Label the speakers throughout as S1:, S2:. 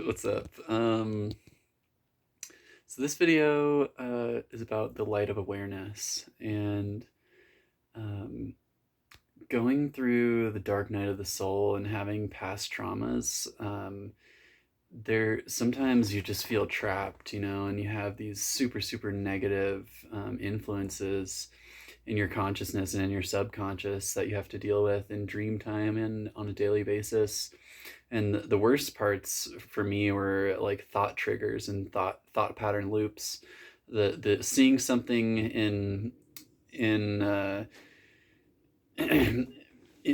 S1: What's up? So this video is about the light of awareness and um, going through the dark night of the soul and having past traumas. There sometimes you just feel trapped, and you have these super negative influences in your consciousness and in your subconscious that you have to deal with in dream time and on a daily basis. And the worst parts for me were like thought triggers and thought pattern loops. The seeing something in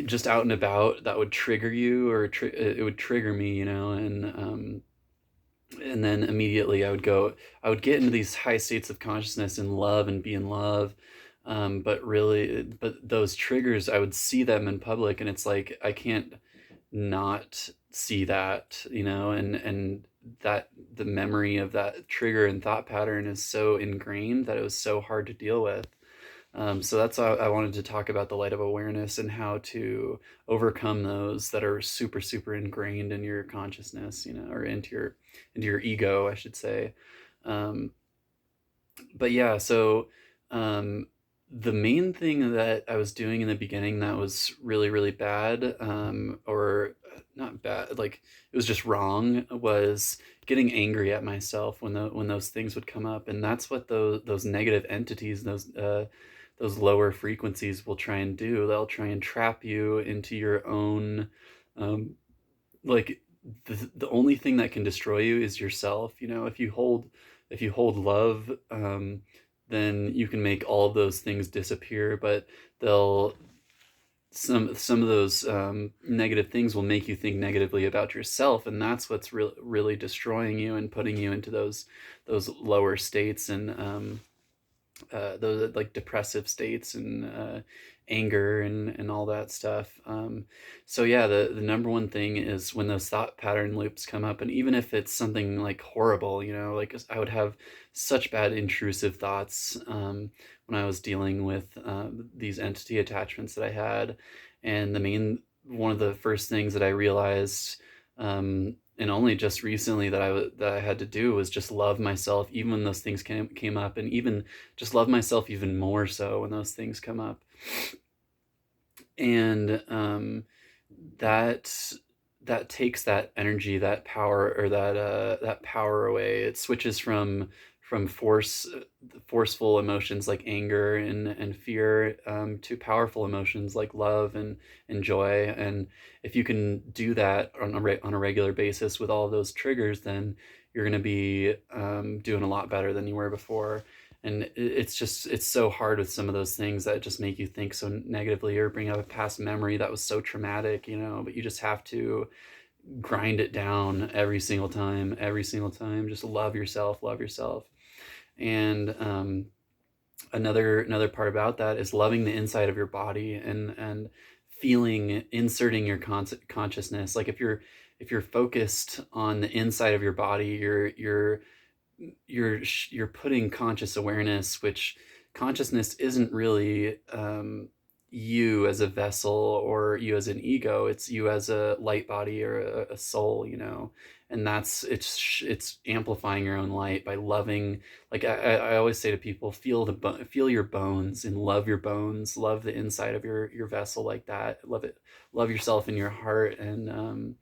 S1: just out and about that would trigger you, or it would trigger me, and then immediately I would get into these high states of consciousness and love and be in love. But those triggers, I would see them in public, and it's like I can't not see that, and that the memory of that trigger and thought pattern is so ingrained that it was so hard to deal with. So that's why I wanted to talk about the light of awareness and how to overcome those that are super ingrained in your consciousness, or into your ego, I should say. Um, but yeah, so um, the main thing that I was doing in the beginning that was really bad, or not bad, like it was just wrong, was getting angry at myself when those things would come up, and that's what those negative entities, those lower frequencies will try and do. They'll try and trap you into your own, um, like the only thing that can destroy you is yourself. If you hold love, then you can make all of those things disappear. But they'll some of those negative things will make you think negatively about yourself, and that's what's really destroying you and putting you into those lower states, and those like depressive states, and anger, and all that stuff. So yeah, the number one thing is when those thought pattern loops come up, and even if it's something like horrible, like I would have such bad intrusive thoughts when I was dealing with these entity attachments that I had. And one of the first things that I realized, and only just recently, that I had to do, was just love myself even when those things came up, and even just love myself even more so when those things come up. And that that takes that energy, that power, or that power away. It switches from forceful emotions like anger and fear, to powerful emotions like love and joy. And if you can do that on a regular basis with all of those triggers, then you're going to be doing a lot better than you were before. And it's so hard with some of those things that just make you think so negatively or bring up a past memory that was so traumatic, but you just have to grind it down every single time. Just love yourself. And another part about that is loving the inside of your body, and inserting your consciousness. Like if you're focused on the inside of your body, you're putting conscious awareness, which consciousness isn't really you as a vessel or you as an ego. It's you as a light body or a soul, and it's amplifying your own light by loving. Like I always say to people, feel your bones and love your bones, love the inside of your vessel like that. Love it. Love yourself in your heart, and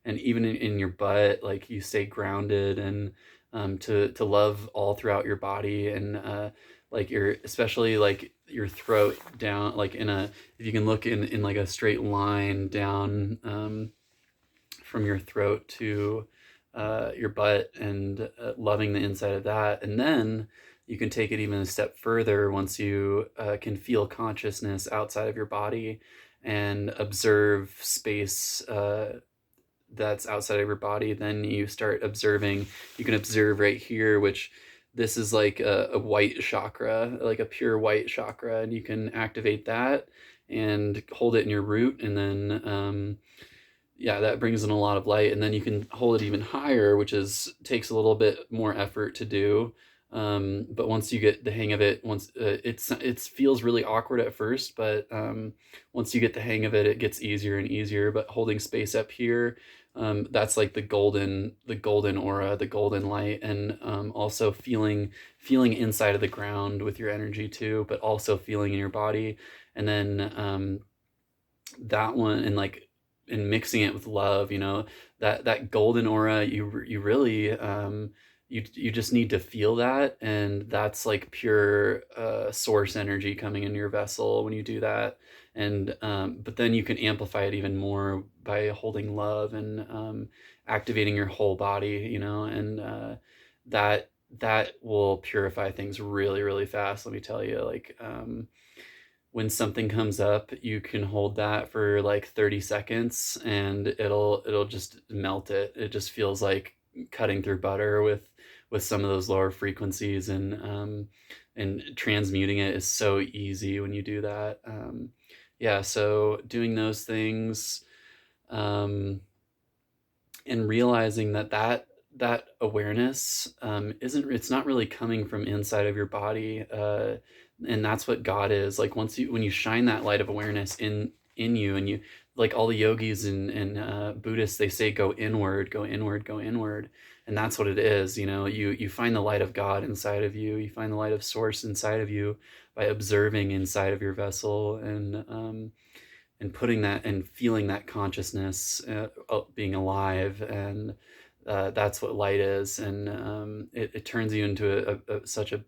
S1: even in your butt, like you stay grounded, and to love all throughout your body, and like especially like your throat down, like if you can look in like a straight line down, from your throat to your butt, and loving the inside of that. And then you can take it even a step further once you can feel consciousness outside of your body and observe space that's outside of your body. Then you start observing. You can observe right here, which this is like a white chakra, like a pure white chakra, and you can activate that and hold it in your root. And then yeah, that brings in a lot of light. And then you can hold it even higher, which takes a little bit more effort to do. But once you get the hang of it, it feels really awkward at first, but once you get the hang of it, it gets easier and easier. But holding space up here, that's like the golden aura, the golden light, and also feeling inside of the ground with your energy too, but also feeling in your body. And then that one, and like, and mixing it with love, that golden aura, you really, you just need to feel that, and that's like pure source energy coming into your vessel when you do that. And but then you can amplify it even more by holding love and activating your whole body, and that that will purify things really, really fast, let me tell you. Like, when something comes up, you can hold that for like 30 seconds and it'll just melt it. It just feels like cutting through butter with some of those lower frequencies, and transmuting it is so easy when you do that. Yeah, so doing those things, um, and realizing that awareness, isn't it's not really coming from inside of your body, and that's what God is. Like, when you shine that light of awareness in you, and you, like all the yogis and Buddhists, they say go inward, go inward, go inward. And that's what it is. You find the light of God inside of you, you find the light of source inside of you by observing inside of your vessel, and putting that and feeling that consciousness, being alive. And that's what light is. And it turns you into such a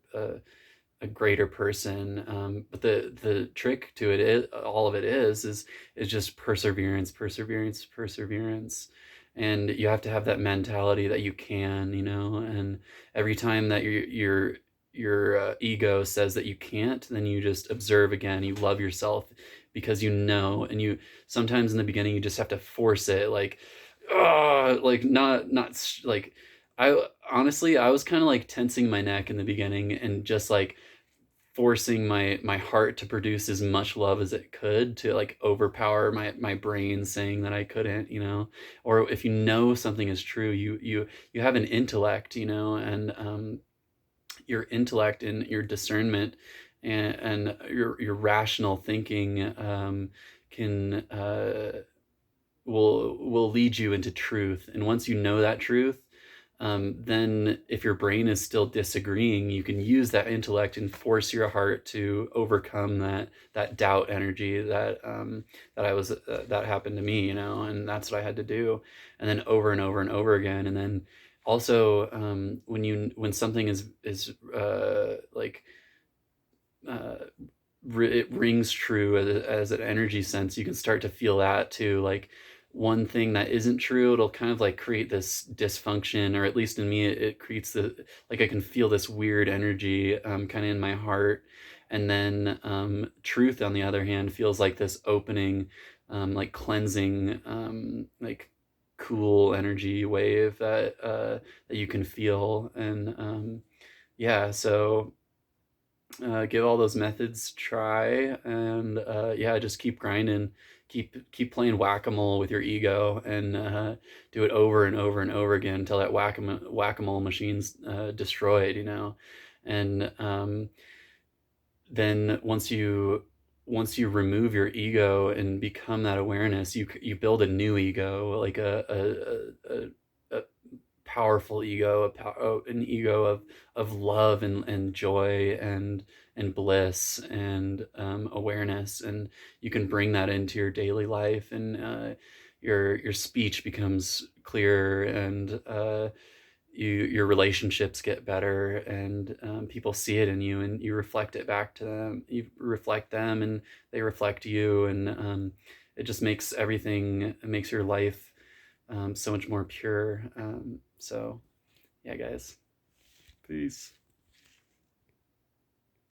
S1: greater person. But the trick to it is, all of it is just perseverance, perseverance, perseverance. And you have to have that mentality that you can, and every time that your ego says that you can't, then you just observe again. You love yourself because and you, sometimes in the beginning you just have to force it, like, like, not like, I honestly, I was kind of like tensing my neck in the beginning and just like forcing my heart to produce as much love as it could, to like overpower my brain saying that I couldn't, or if something is true, you have an intellect, and your intellect and your discernment, and your rational thinking, can will lead you into truth. And once you know that truth, then if your brain is still disagreeing, you can use that intellect and force your heart to overcome that doubt energy that happened to me, and that's what I had to do. And then over and over and over again. And then also, when something is like, uh, it rings true as an energy sense, you can start to feel that too. Like, one thing that isn't true, it'll kind of like create this dysfunction, or at least in me, it creates like, I can feel this weird energy, kind of in my heart. And then truth, on the other hand, feels like this opening, like cleansing, like cool energy wave that you can feel. And yeah, so give all those methods a try. And yeah, just keep grinding, keep playing whack-a-mole with your ego, and do it over and over and over again until that whack-a-mole machine's destroyed, and then once you remove your ego and become that awareness, you build a new ego, like a powerful ego, an ego of love and joy and bliss and awareness. And you can bring that into your daily life, and your speech becomes clearer, and your relationships get better, and people see it in you, and you reflect it back to them. You reflect them, and they reflect you, and it just makes everything, it makes your life so much more pure. So yeah, guys, peace.